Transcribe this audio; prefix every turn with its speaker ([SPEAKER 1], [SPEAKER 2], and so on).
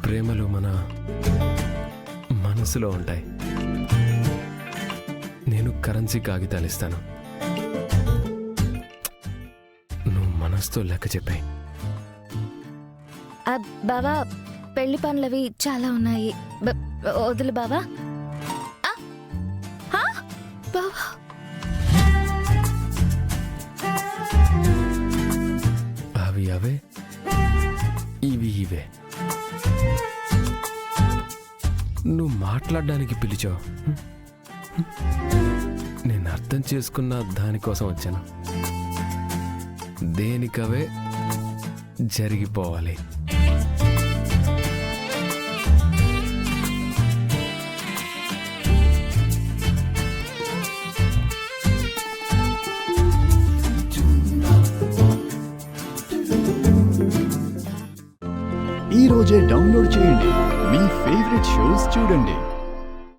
[SPEAKER 1] ప్రేమలు మన మనసులో ఉంటాయి. నేను కరెన్సీ కాగితాలు ఇస్తాను, నువ్వు మనసుతో లెక్క చెప్పాయి.
[SPEAKER 2] బావా పెళ్లి పనులవి చాలా ఉన్నాయి. వదులు బావా. బావా
[SPEAKER 1] అవి అవే, ఇవి ఇవే. నువ్వు మాట్లాడడానికి పిలిచావు, నేను అర్థం చేసుకున్న దానికోసం వచ్చాను. దేనికవే జరిగిపోవాలి.
[SPEAKER 3] ఈ రోజే డౌన్లోడ్ చేయండి, మీ ఫేవరెట్ షోస్ చూడండి.